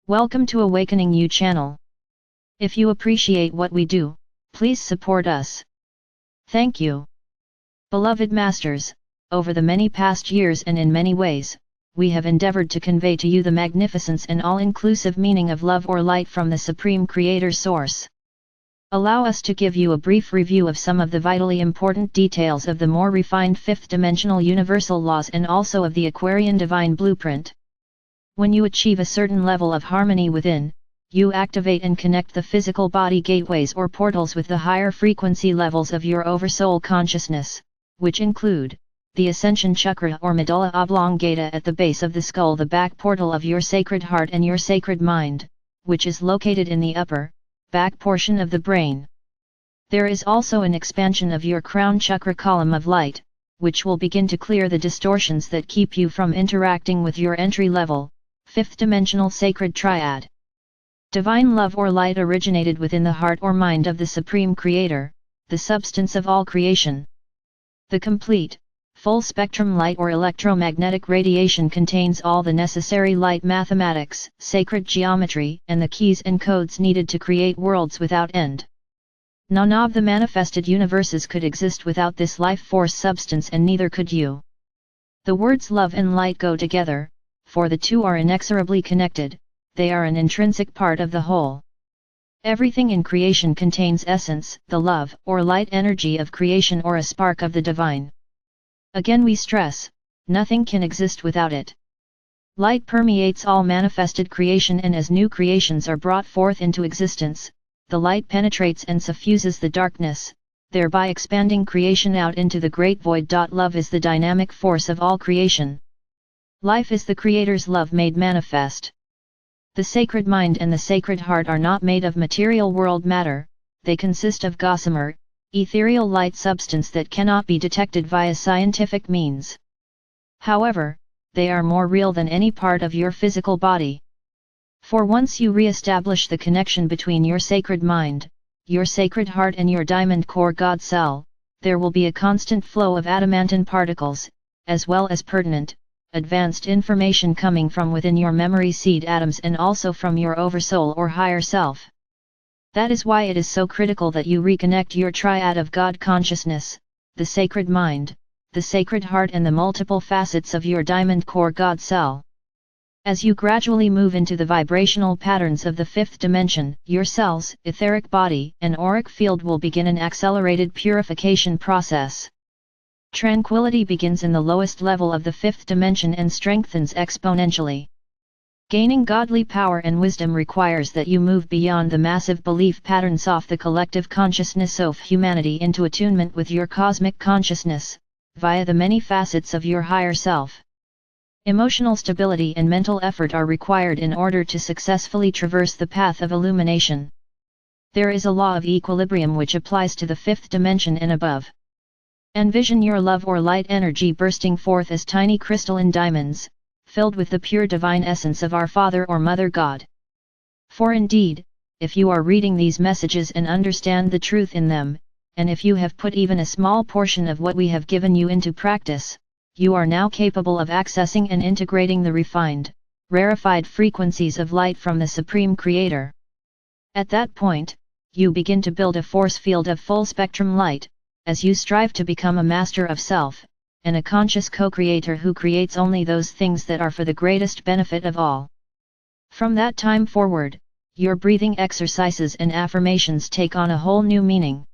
Welcome to Awakening You channel. If you appreciate what we do, please support us. Thank you. Beloved Masters, over the many past years and in many ways, we have endeavored to convey to you the magnificence and all-inclusive meaning of love or light from the Supreme Creator Source. Allow us to give you a brief review of some of the vitally important details of the more refined fifth-dimensional universal laws and also of the Aquarian Divine Blueprint. When you achieve a certain level of harmony within, you activate and connect the physical body gateways or portals with the higher frequency levels of your Oversoul consciousness, which include the Ascension chakra or medulla oblongata at the base of the skull, the back portal of your sacred heart, and your sacred mind, which is located in the upper, back portion of the brain. There is also an expansion of your crown chakra column of light, which will begin to clear the distortions that keep you from interacting with your entry-level, fifth-dimensional sacred triad. Divine love or light originated within the heart or mind of the Supreme Creator, the substance of all creation. The complete, full-spectrum light or electromagnetic radiation contains all the necessary light mathematics, sacred geometry, and the keys and codes needed to create worlds without end. None of the manifested universes could exist without this life force substance, and neither could you. The words love and light go together, for the two are inexorably connected. They are an intrinsic part of the whole. Everything in creation contains essence, the love or light energy of creation, or a spark of the divine. Again we stress, nothing can exist without it. Light permeates all manifested creation, and as new creations are brought forth into existence, the light penetrates and suffuses the darkness, thereby expanding creation out into the great void. Love is the dynamic force of all creation. Life is the Creator's love made manifest. The sacred mind and the sacred heart are not made of material world matter, they consist of gossamer, ethereal light substance that cannot be detected via scientific means. However, they are more real than any part of your physical body. For once you re-establish the connection between your sacred mind, your sacred heart, and your diamond core God cell, there will be a constant flow of adamantine particles, as well as pertinent, advanced information coming from within your memory seed atoms and also from your oversoul or higher self. That is why it is so critical that you reconnect your triad of God consciousness, the sacred mind, the sacred heart, and the multiple facets of your diamond core God cell. As you gradually move into the vibrational patterns of the fifth dimension, your cells, etheric body, and auric field will begin an accelerated purification process. Tranquility begins in the lowest level of the fifth dimension and strengthens exponentially. Gaining godly power and wisdom requires that you move beyond the massive belief patterns of the collective consciousness of humanity into attunement with your cosmic consciousness, via the many facets of your higher self. Emotional stability and mental effort are required in order to successfully traverse the path of illumination. There is a law of equilibrium which applies to the fifth dimension and above. Envision your love or light energy bursting forth as tiny crystalline diamonds, filled with the pure divine essence of our Father or Mother God. For indeed, if you are reading these messages and understand the truth in them, and if you have put even a small portion of what we have given you into practice, you are now capable of accessing and integrating the refined, rarefied frequencies of light from the Supreme Creator. At that point, you begin to build a force field of full spectrum light, as you strive to become a master of self, and a conscious co-creator who creates only those things that are for the greatest benefit of all. From that time forward, your breathing exercises and affirmations take on a whole new meaning.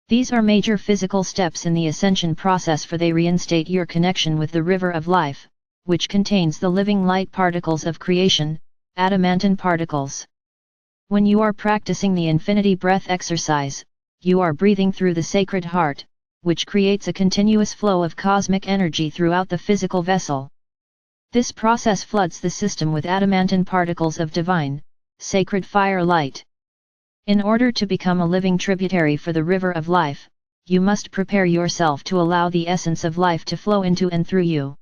These are major physical steps in the ascension process, for they reinstate your connection with the river of life, which contains the living light particles of creation, adamantine particles. When you are practicing the infinity breath exercise, you are breathing through the sacred heart, which creates a continuous flow of cosmic energy throughout the physical vessel. This process floods the system with adamantine particles of divine, sacred fire light. In order to become a living tributary for the river of life, you must prepare yourself to allow the essence of life to flow into and through you.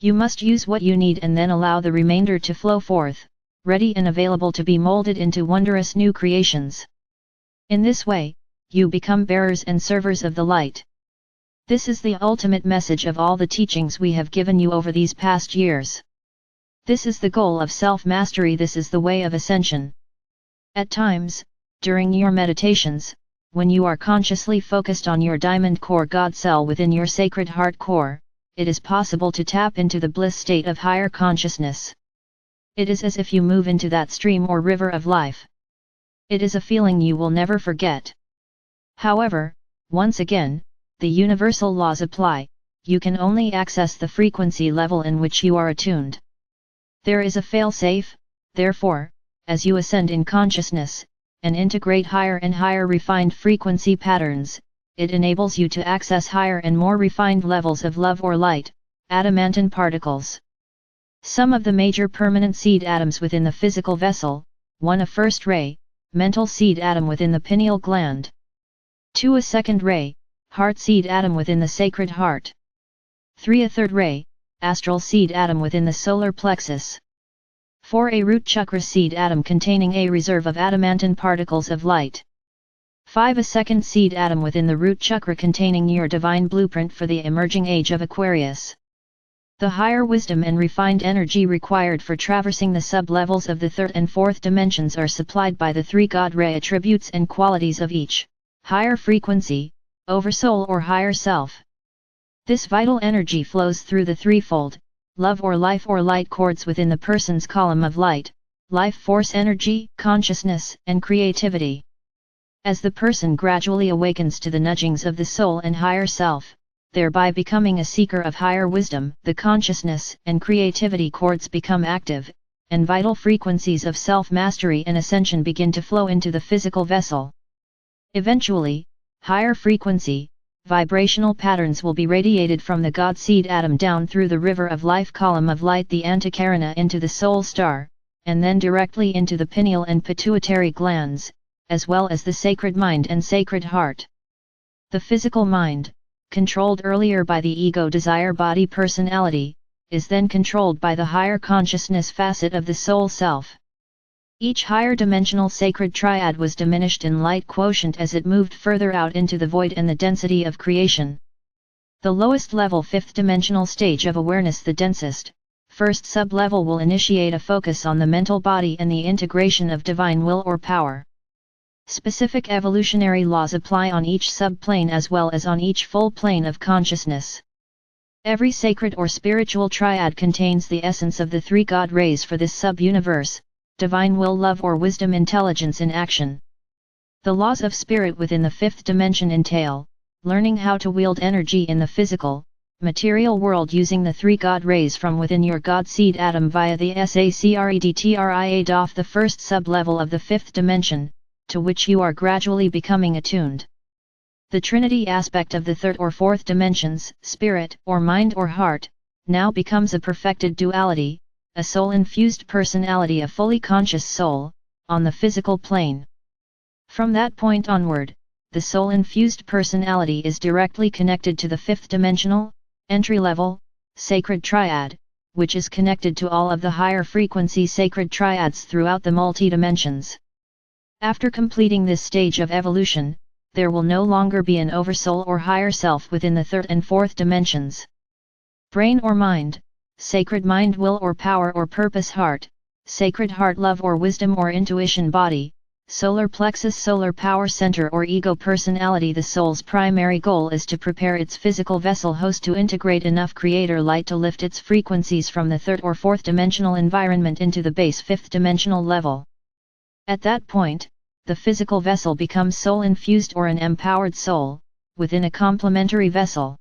You must use what you need and then allow the remainder to flow forth, ready and available to be molded into wondrous new creations. In this way, you become bearers and servers of the light. This is the ultimate message of all the teachings we have given you over these past years. This is the goal of self-mastery. This is the way of ascension. At times, during your meditations, when you are consciously focused on your diamond core God cell within your sacred heart core, it is possible to tap into the bliss state of higher consciousness. It is as if you move into that stream or river of life. It is a feeling you will never forget. However, once again, the universal laws apply. You can only access the frequency level in which you are attuned. There is a fail-safe, therefore, as you ascend in consciousness, and integrate higher and higher refined frequency patterns, it enables you to access higher and more refined levels of love or light, adamantine particles. Some of the major permanent seed atoms within the physical vessel: 1. A first ray, mental seed atom within the pineal gland. 2. A second ray, heart seed atom within the sacred heart. 3. A third ray, astral seed atom within the solar plexus. 4. A root chakra seed atom containing a reserve of adamantine particles of light. 5. A second seed atom within the root chakra containing your divine blueprint for the emerging age of Aquarius. The higher wisdom and refined energy required for traversing the sub-levels of the third and fourth dimensions are supplied by the three God ray attributes and qualities of each: higher frequency, oversoul or higher self. This vital energy flows through the threefold, love or life or light cords within the person's column of light, life force energy, consciousness, and creativity. As the person gradually awakens to the nudgings of the soul and higher self, thereby becoming a seeker of higher wisdom, the consciousness and creativity cords become active, and vital frequencies of self-mastery and ascension begin to flow into the physical vessel. Eventually, higher frequency, vibrational patterns will be radiated from the God seed atom down through the river of life column of light, the antikarana, into the soul star, and then directly into the pineal and pituitary glands, as well as the sacred mind and sacred heart. The physical mind, controlled earlier by the ego desire body personality, is then controlled by the higher consciousness facet of the soul self. Each higher dimensional sacred triad was diminished in light quotient as it moved further out into the void and the density of creation. The lowest level fifth dimensional stage of awareness, the densest, first sub-level, will initiate a focus on the mental body and the integration of divine will or power. Specific evolutionary laws apply on each sub-plane as well as on each full plane of consciousness. Every sacred or spiritual triad contains the essence of the three God rays for this sub-universe: divine will, love or wisdom, intelligence in action. The laws of spirit within the fifth dimension entail learning how to wield energy in the physical, material world using the three God rays from within your God seed atom via the sacred triad of the first sub-level of the fifth dimension, to which you are gradually becoming attuned. The Trinity aspect of the third or fourth dimensions, spirit or mind or heart, now becomes a perfected duality, a soul-infused personality, a fully conscious soul, on the physical plane. From that point onward, the soul-infused personality is directly connected to the fifth dimensional, entry-level, sacred triad, which is connected to all of the higher frequency sacred triads throughout the multi-dimensions. After completing this stage of evolution, there will no longer be an oversoul or higher self within the third and fourth dimensions. Brain or mind, sacred mind, will or power or purpose, heart, sacred heart, love or wisdom or intuition, body, solar plexus, solar power center or ego personality. The soul's primary goal is to prepare its physical vessel host to integrate enough creator light to lift its frequencies from the third or fourth dimensional environment into the base fifth dimensional level. At that point, the physical vessel becomes soul-infused or an empowered soul, within a complementary vessel.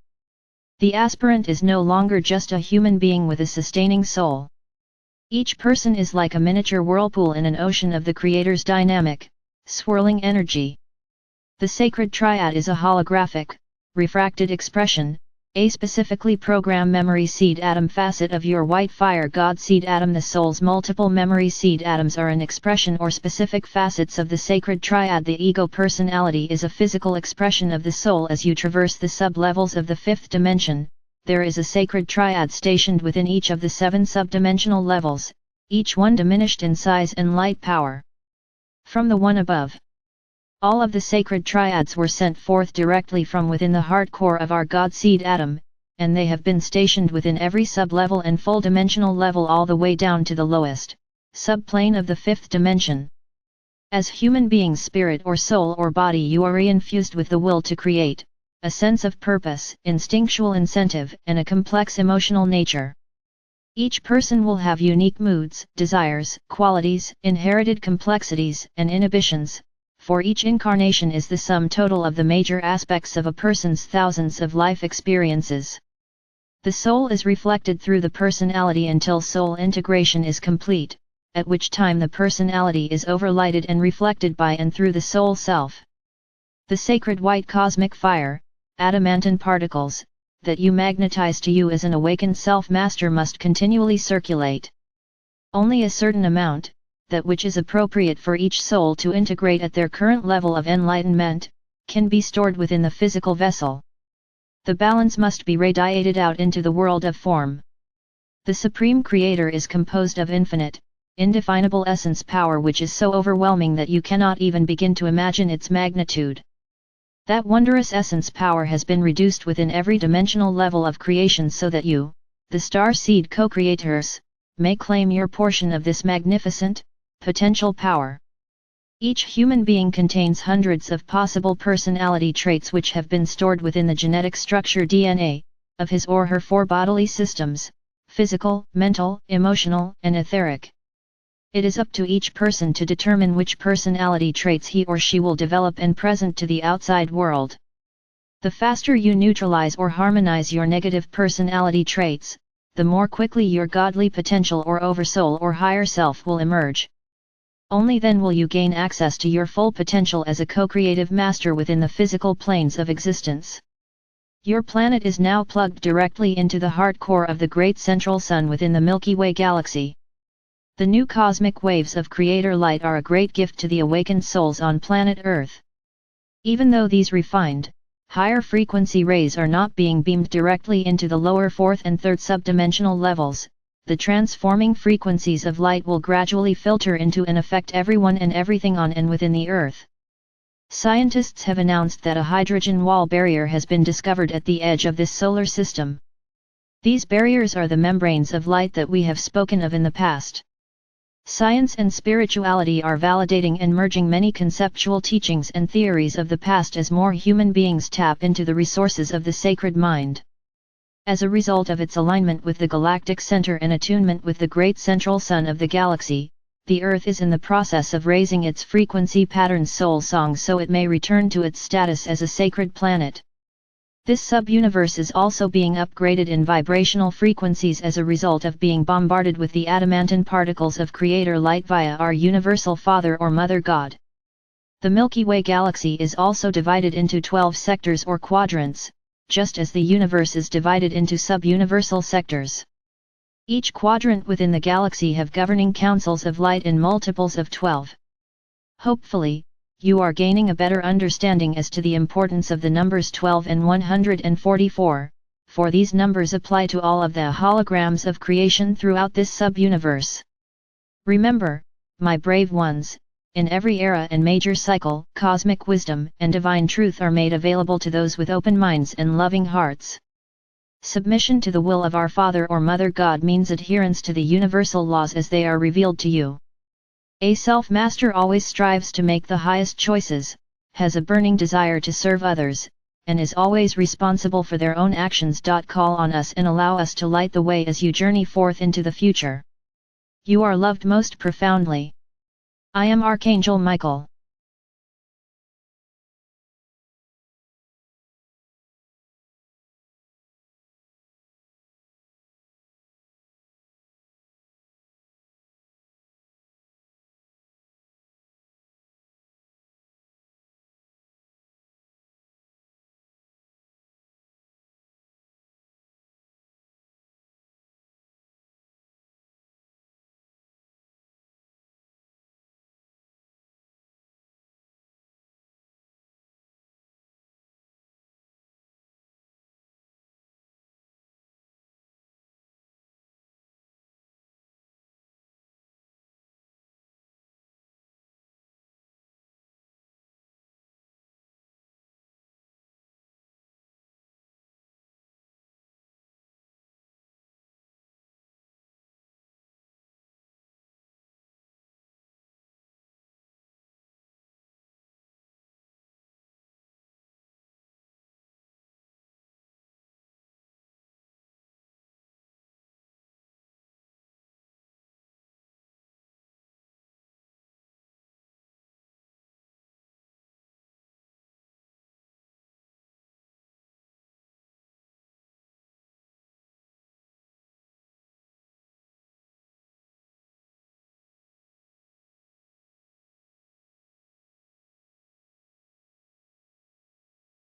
The aspirant is no longer just a human being with a sustaining soul. Each person is like a miniature whirlpool in an ocean of the Creator's dynamic, swirling energy. The sacred triad is a holographic, refracted expression, a specifically programmed memory seed atom facet of your white fire God seed atom. The soul's multiple memory seed atoms are an expression or specific facets of the sacred triad. The ego personality is a physical expression of the soul. As you traverse the sub-levels of the fifth dimension, there is a sacred triad stationed within each of the 7 subdimensional levels, each one diminished in size and light power. From the one above, all of the sacred triads were sent forth directly from within the heart core of our God seed atom, and they have been stationed within every sub-level and full dimensional level all the way down to the lowest subplane of the fifth dimension. As human beings, spirit or soul or body, you are infused with the will to create, a sense of purpose, instinctual incentive, and a complex emotional nature. Each person will have unique moods, desires, qualities, inherited complexities, and inhibitions, for each incarnation is the sum total of the major aspects of a person's thousands of life experiences. The soul is reflected through the personality until soul integration is complete, at which time the personality is overlighted and reflected by and through the soul self. The sacred white cosmic fire, adamantine particles, that you magnetize to you as an awakened self-master must continually circulate. Only a certain amount, that which is appropriate for each soul to integrate at their current level of enlightenment, can be stored within the physical vessel. The balance must be radiated out into the world of form. The Supreme Creator is composed of infinite, indefinable essence power which is so overwhelming that you cannot even begin to imagine its magnitude. That wondrous essence power has been reduced within every dimensional level of creation so that you, the star seed co-creators, may claim your portion of this magnificent, potential power. Each human being contains hundreds of possible personality traits which have been stored within the genetic structure DNA, of his or her four bodily systems, physical, mental, emotional, and etheric. It is up to each person to determine which personality traits he or she will develop and present to the outside world. The faster you neutralize or harmonize your negative personality traits, the more quickly your godly potential or oversoul or higher self will emerge. Only then will you gain access to your full potential as a co-creative master within the physical planes of existence. Your planet is now plugged directly into the heart core of the great central sun within the Milky Way galaxy. The new cosmic waves of Creator light are a great gift to the awakened souls on planet Earth. Even though these refined, higher frequency rays are not being beamed directly into the lower fourth and third subdimensional levels, the transforming frequencies of light will gradually filter into and affect everyone and everything on and within the Earth. Scientists have announced that a hydrogen wall barrier has been discovered at the edge of this solar system. These barriers are the membranes of light that we have spoken of in the past. Science and spirituality are validating and merging many conceptual teachings and theories of the past as more human beings tap into the resources of the sacred mind. As a result of its alignment with the galactic center and attunement with the great central sun of the galaxy, the Earth is in the process of raising its frequency pattern soul song so it may return to its status as a sacred planet. This sub-universe is also being upgraded in vibrational frequencies as a result of being bombarded with the adamantine particles of Creator light via our Universal Father or Mother God. The Milky Way galaxy is also divided into 12 sectors or quadrants, just as the universe is divided into sub-universal sectors. Each quadrant within the galaxy have governing councils of light in multiples of 12. Hopefully, you are gaining a better understanding as to the importance of the numbers 12 and 144, for these numbers apply to all of the holograms of creation throughout this sub-universe. Remember, my brave ones, in every era and major cycle, cosmic wisdom and divine truth are made available to those with open minds and loving hearts. Submission to the will of our Father or Mother God means adherence to the universal laws as they are revealed to you. A self-master always strives to make the highest choices, has a burning desire to serve others, and is always responsible for their own actions. Call on us and allow us to light the way as you journey forth into the future. You are loved most profoundly. I am Archangel Michael.